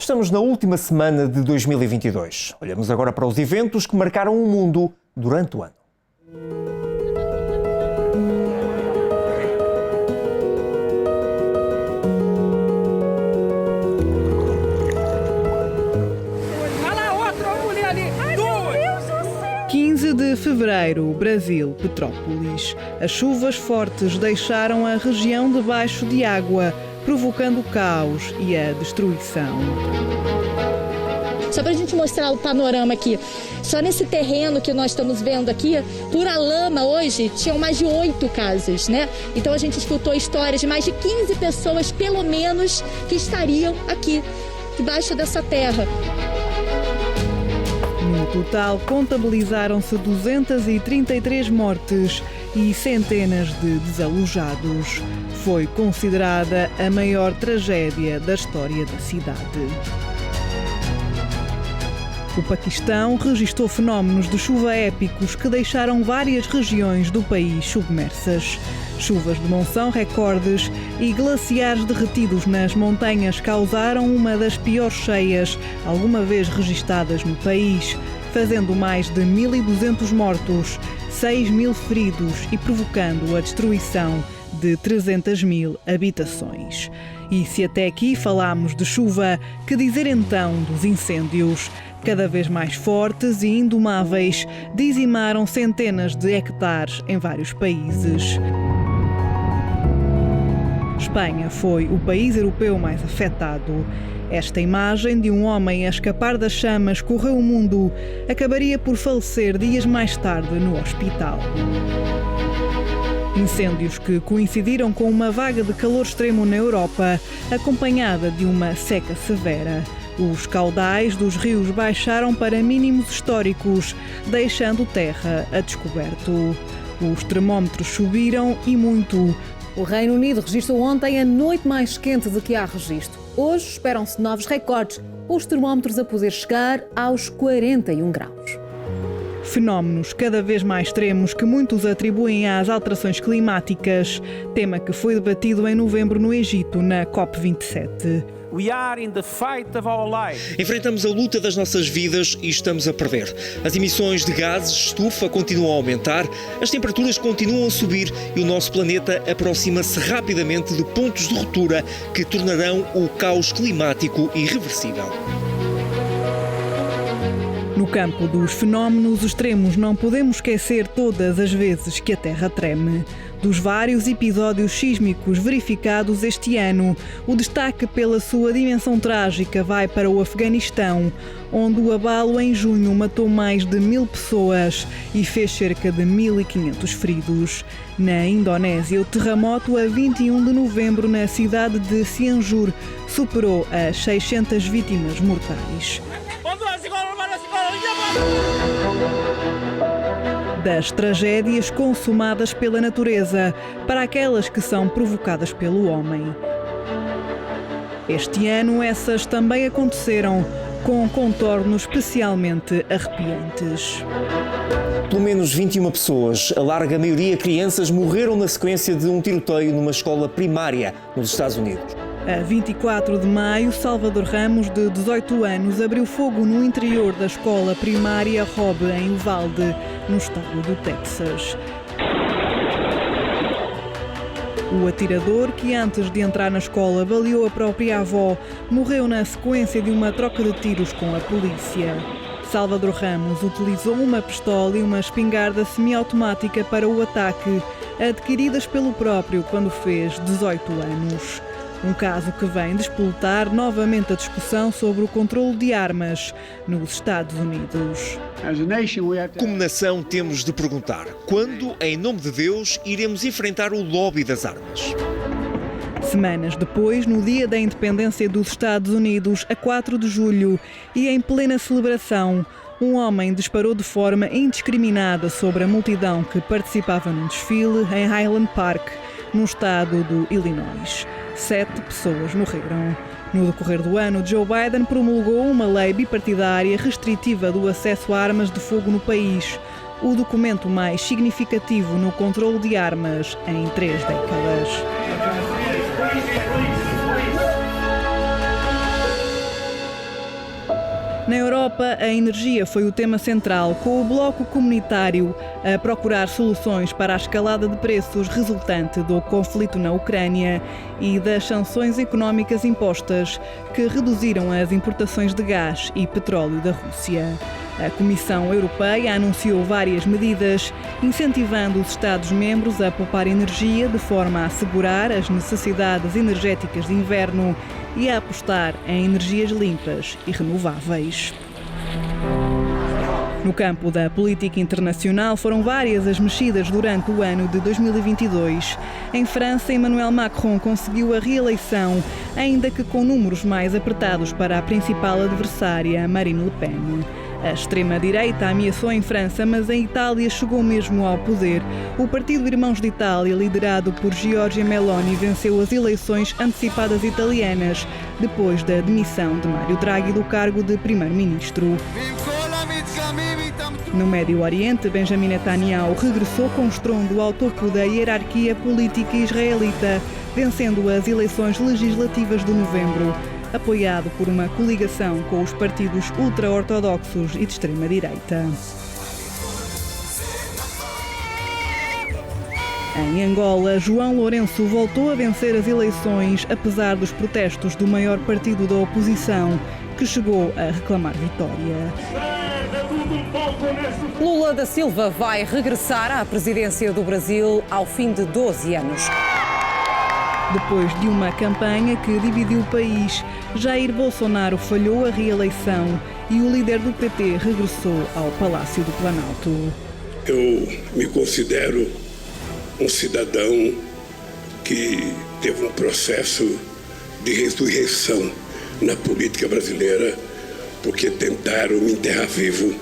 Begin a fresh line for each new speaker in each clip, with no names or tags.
Estamos na última semana de 2022. Olhamos agora para os eventos que marcaram o mundo durante o ano.
Olha lá, outra mulher ali. Ai, duas. Meu Deus do céu.
15 de fevereiro, Brasil, Petrópolis. As chuvas fortes deixaram a região debaixo de água, provocando o caos e a destruição.
Só para a gente mostrar o panorama aqui, só nesse terreno que nós estamos vendo aqui, pura lama hoje, tinham mais de 8 casas, né? Então a gente escutou histórias de mais de 15 pessoas, pelo menos, que estariam aqui, debaixo dessa terra.
No total, contabilizaram-se 233 mortes e centenas de desalojados. Foi considerada a maior tragédia da história da cidade. O Paquistão registrou fenómenos de chuva épicos que deixaram várias regiões do país submersas. Chuvas de monção recordes e glaciares derretidos nas montanhas causaram uma das piores cheias alguma vez registadas no país, fazendo mais de 1.200 mortos, 6.000 feridos e provocando a destruição de 300.000 habitações. E se até aqui falámos de chuva, que dizer então dos incêndios? Cada vez mais fortes e indomáveis, dizimaram centenas de hectares em vários países. Espanha foi o país europeu mais afetado. Esta imagem de um homem a escapar das chamas correu o mundo. Acabaria por falecer dias mais tarde no hospital. Incêndios que coincidiram com uma vaga de calor extremo na Europa, acompanhada de uma seca severa. Os caudais dos rios baixaram para mínimos históricos, deixando terra a descoberto. Os termómetros subiram e muito.
O Reino Unido registrou ontem a noite mais quente de que há registro. Hoje esperam-se novos recordes, com os termómetros a poder chegar aos 41 graus.
Fenómenos cada vez mais extremos que muitos atribuem às alterações climáticas, tema que foi debatido em novembro no Egito, na COP27.
Enfrentamos a luta das nossas vidas e estamos a perder. As emissões de gases de estufa continuam a aumentar, as temperaturas continuam a subir e o nosso planeta aproxima-se rapidamente de pontos de ruptura que tornarão o caos climático irreversível.
No campo dos fenómenos extremos, não podemos esquecer todas as vezes que a Terra treme. Dos vários episódios sísmicos verificados este ano, o destaque pela sua dimensão trágica vai para o Afeganistão, onde o abalo em junho matou mais de 1.000 pessoas e fez cerca de 1.500 feridos. Na Indonésia, o terremoto a 21 de novembro na cidade de Cianjur superou as 600 vítimas mortais. Das tragédias consumadas pela natureza para aquelas que são provocadas pelo homem. Este ano essas também aconteceram, com contornos especialmente arrepiantes.
Pelo menos 21 pessoas, a larga maioria crianças, morreram na sequência de um tiroteio numa escola primária nos Estados Unidos.
A 24 de maio, Salvador Ramos, de 18 anos, abriu fogo no interior da escola primária Robb, em Uvalde, no estado do Texas. O atirador, que antes de entrar na escola baleou a própria avó, morreu na sequência de uma troca de tiros com a polícia. Salvador Ramos utilizou uma pistola e uma espingarda semiautomática para o ataque, adquiridas pelo próprio quando fez 18 anos. Um caso que vem despoltar novamente a discussão sobre o controle de armas nos Estados Unidos.
Como nação, temos de perguntar: quando, em nome de Deus, iremos enfrentar o lobby das armas?
Semanas depois, no dia da independência dos Estados Unidos, a 4 de julho, e em plena celebração, um homem disparou de forma indiscriminada sobre a multidão que participava num desfile em Highland Park, no estado do Illinois. 7 pessoas morreram. No decorrer do ano, Joe Biden promulgou uma lei bipartidária restritiva do acesso a armas de fogo no país, o documento mais significativo no controle de armas em 3 décadas. Na Europa, a energia foi o tema central, com o bloco comunitário a procurar soluções para a escalada de preços resultante do conflito na Ucrânia e das sanções económicas impostas que reduziram as importações de gás e petróleo da Rússia. A Comissão Europeia anunciou várias medidas, incentivando os Estados-membros a poupar energia de forma a assegurar as necessidades energéticas de inverno e a apostar em energias limpas e renováveis. No campo da política internacional, foram várias as mexidas durante o ano de 2022. Em França, Emmanuel Macron conseguiu a reeleição, ainda que com números mais apertados para a principal adversária, Marine Le Pen. A extrema-direita ameaçou em França, mas em Itália chegou mesmo ao poder. O Partido Irmãos de Itália, liderado por Giorgia Meloni, venceu as eleições antecipadas italianas, depois da demissão de Mário Draghi do cargo de primeiro-ministro. No Médio Oriente, Benjamin Netanyahu regressou com estrondo ao topo da hierarquia política israelita, vencendo as eleições legislativas de novembro, apoiado por uma coligação com os partidos ultra-ortodoxos e de extrema-direita. Em Angola, João Lourenço voltou a vencer as eleições, apesar dos protestos do maior partido da oposição, que chegou a reclamar vitória.
Lula da Silva vai regressar à presidência do Brasil ao fim de 12 anos.
Depois de uma campanha que dividiu o país, Jair Bolsonaro falhou a reeleição e o líder do PT regressou ao Palácio do Planalto.
Eu me considero um cidadão que teve um processo de ressurreição na política brasileira, porque tentaram me enterrar vivo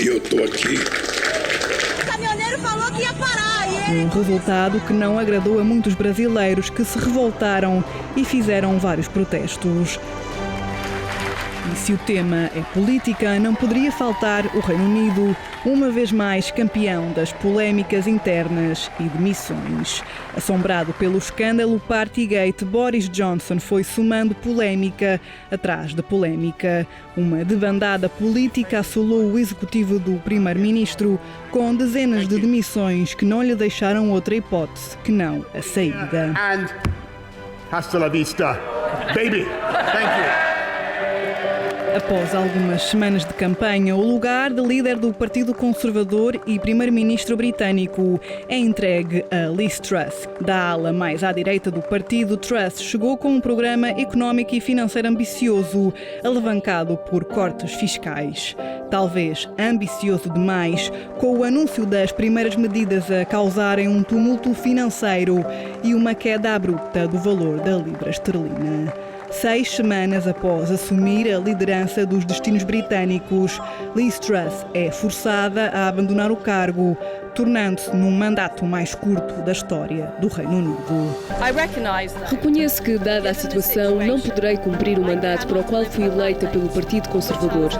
e eu estou aqui.
O caminhoneiro falou que ia parar.
Um resultado que não agradou a muitos brasileiros que se revoltaram e fizeram vários protestos. E se o tema é política, não poderia faltar o Reino Unido, uma vez mais campeão das polémicas internas e demissões. Assombrado pelo escândalo Partygate, Boris Johnson foi somando polémica atrás de polémica. Uma debandada política assolou o executivo do primeiro-ministro, com dezenas de demissões que não lhe deixaram outra hipótese que não a saída.
And hasta la vista, baby. Thank you.
Após algumas semanas de campanha, o lugar de líder do Partido Conservador e primeiro-ministro britânico é entregue a Liz Truss. Da ala mais à direita do partido, Truss chegou com um programa económico e financeiro ambicioso, alavancado por cortes fiscais. Talvez ambicioso demais, com o anúncio das primeiras medidas a causarem um tumulto financeiro e uma queda abrupta do valor da libra esterlina. 6 semanas após assumir a liderança dos destinos britânicos, Liz Truss é forçada a abandonar o cargo, tornando-se num mandato mais curto da história do Reino Unido.
Reconheço que, dada a situação, não poderei cumprir o mandato para o qual fui eleita pelo Partido Conservador.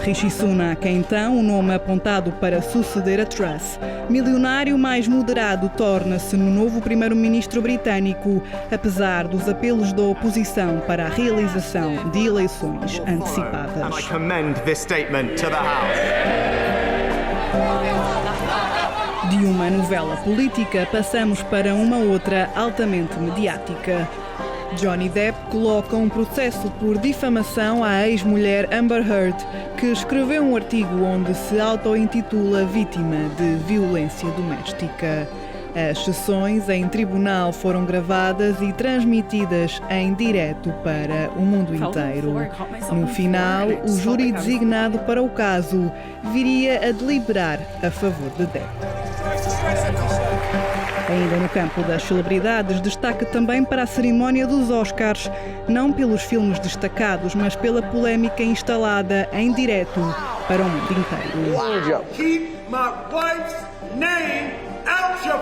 Rishi Sunak é então o nome apontado para suceder a Truss. Milionário mais moderado torna-se no novo primeiro-ministro britânico, apesar dos apelos da oposição para a realização de eleições antecipadas. De uma novela política, passamos para uma outra altamente mediática. Johnny Depp coloca um processo por difamação à ex-mulher Amber Heard, que escreveu um artigo onde se auto-intitula vítima de violência doméstica. As sessões em tribunal foram gravadas e transmitidas em direto para o mundo inteiro. No final, o júri designado para o caso viria a deliberar a favor de Depp. Ainda no campo das celebridades, destaque também para a cerimónia dos Oscars, não pelos filmes destacados, mas pela polémica instalada em direto para o mundo inteiro.
Keep my wife's name out your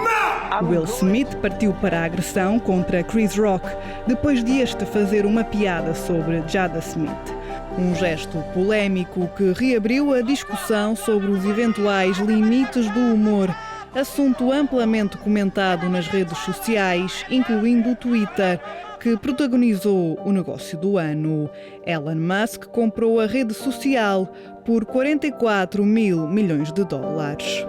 mouth.
Will Smith partiu para a agressão contra Chris Rock, depois de este fazer uma piada sobre Jada Smith. Um gesto polémico que reabriu a discussão sobre os eventuais limites do humor assunto amplamente comentado nas redes sociais, incluindo o Twitter, que protagonizou o negócio do ano. Elon Musk comprou a rede social por 44 mil milhões de dólares.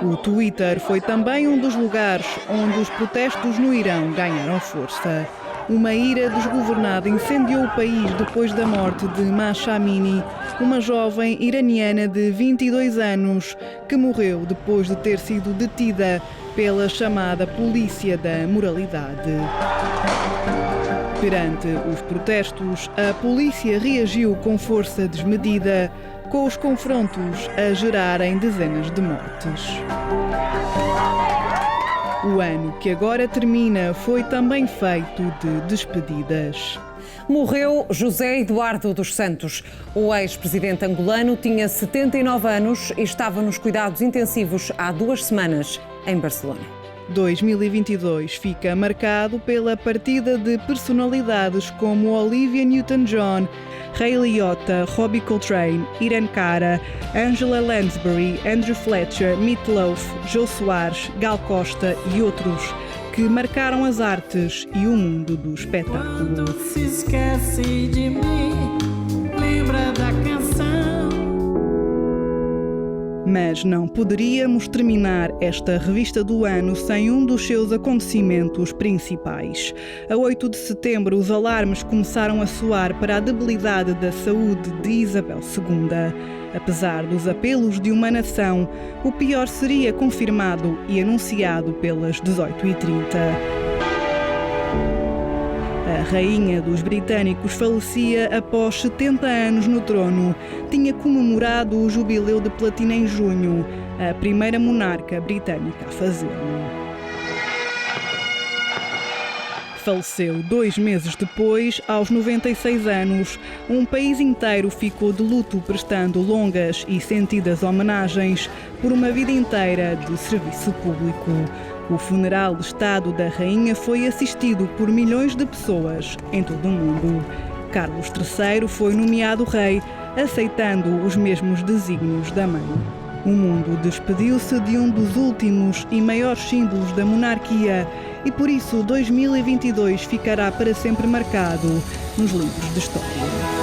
O Twitter foi também um dos lugares onde os protestos no Irão ganharam força. Uma ira desgovernada incendiou o país depois da morte de Mahsa Amini, uma jovem iraniana de 22 anos que morreu depois de ter sido detida pela chamada Polícia da Moralidade. Perante os protestos, a polícia reagiu com força desmedida, com os confrontos a gerarem dezenas de mortes. O ano que agora termina foi também feito de despedidas.
Morreu José Eduardo dos Santos. O ex-presidente angolano tinha 79 anos e estava nos cuidados intensivos há 2 semanas, em Barcelona.
2022 fica marcado pela partida de personalidades como Olivia Newton-John, Ray Liotta, Robbie Coltrane, Irene Cara, Angela Lansbury, Andrew Fletcher, Meat Loaf, Jô Soares, Gal Costa e outros que marcaram as artes e o mundo do espetáculo.
Quando se esquece de mim, lembra da canção.
Mas não poderíamos terminar esta revista do ano sem um dos seus acontecimentos principais. A 8 de setembro, os alarmes começaram a soar para a debilidade da saúde de Isabel II. Apesar dos apelos de uma nação, o pior seria confirmado e anunciado pelas 18h30. A rainha dos britânicos falecia após 70 anos no trono. Tinha comemorado o jubileu de platina em junho, a primeira monarca britânica a fazê-lo. Faleceu 2 meses depois, aos 96 anos. Um país inteiro ficou de luto, prestando longas e sentidas homenagens por uma vida inteira de serviço público. O funeral de Estado da rainha foi assistido por milhões de pessoas em todo o mundo. Carlos III foi nomeado rei, aceitando os mesmos desígnios da mãe. O mundo despediu-se de um dos últimos e maiores símbolos da monarquia e por isso 2022 ficará para sempre marcado nos livros de história.